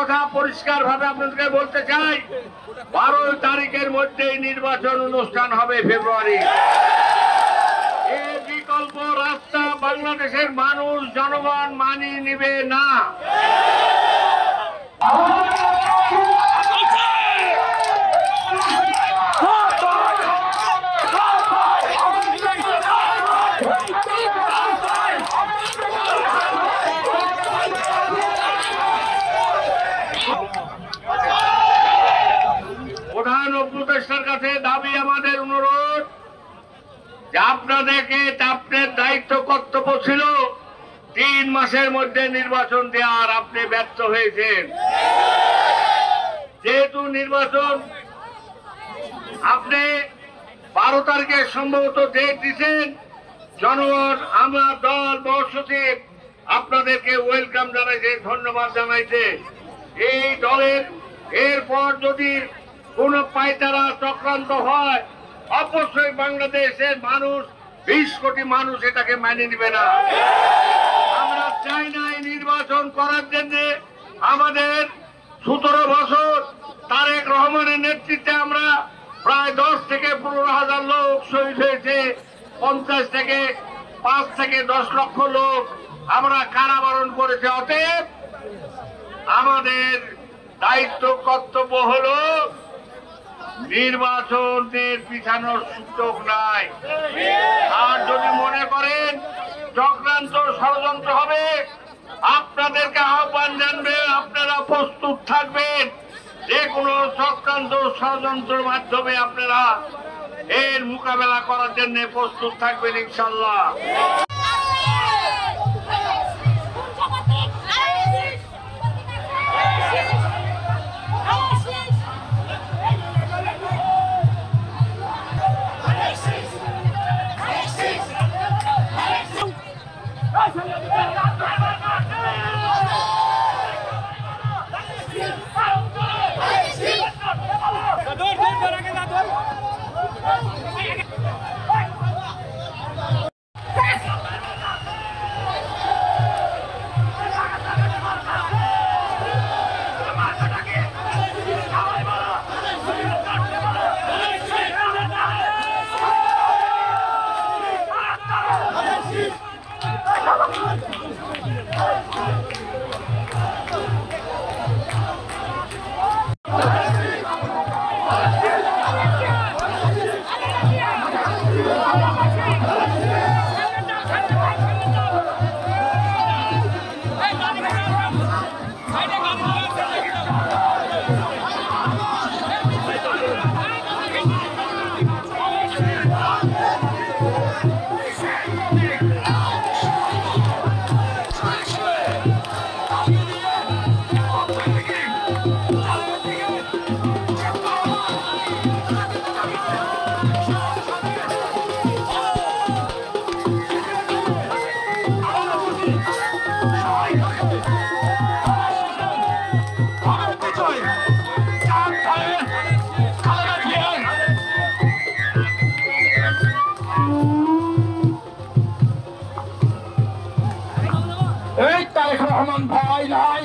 কথা পরিষ্কার ভাবে আপনাদেরকে বলতে চাই, 12 তারিখের মধ্যেই নির্বাচন অনুষ্ঠান হবে ফেব্রুয়ারি। এর বিকল্প রাস্তা বাংলাদেশের মানুষ জনগণ মানিয়ে নিবে না। প্রধান উপদেষ্টার কাছে দাবি, আমাদের অনুরোধ যে আপনাদেরকে আপনার দায়িত্ব কর্তব্য ছিল 3 মাসের মধ্যে নির্বাচন দেওয়ার, আপনি ব্যর্থ হয়েছেন। যেহেতু নির্বাচন আপনি 12 তারিখে সম্ভবত ডেট দিচ্ছেন, জনগণ, আমার দল, মহাসচিব আপনাদেরকে ওয়েলকাম জানাইছে, ধন্যবাদ জানাইছে। এই দলের এরপর যদি কোন পায়তারা চক্রান্ত হয়, অবশ্যই বাংলাদেশের মানুষ, 20 কোটি মানুষ এটাকে মেনে নিবে না। আমরা চাই না এই নির্বাচন করার জন্য। আমাদের 17 বছর তারেক রহমানের নেতৃত্বে আমরা প্রায় 10 থেকে 15,000 লোক শহীদ হয়েছে, 50 থেকে 5 থেকে 10 লক্ষ লোক আমরা কারাবরণ করেছে। অতএব আমাদের দায়িত্ব কর্তব্য হলো নির্বাচনের পিছানোর সুযোগ নাই। আর যদি মনে করেন চক্রান্ত ষড়যন্ত্র হবে, আপনাদেরকে আহ্বান জানবে, আপনারা প্রস্তুত থাকবেন। যে কোনো চক্রান্ত ষড়যন্ত্রের মাধ্যমে আপনারা এর মোকাবেলা করার জন্য প্রস্তুত থাকবেন ইনশাল্লাহ। রহমান ভাই নাই,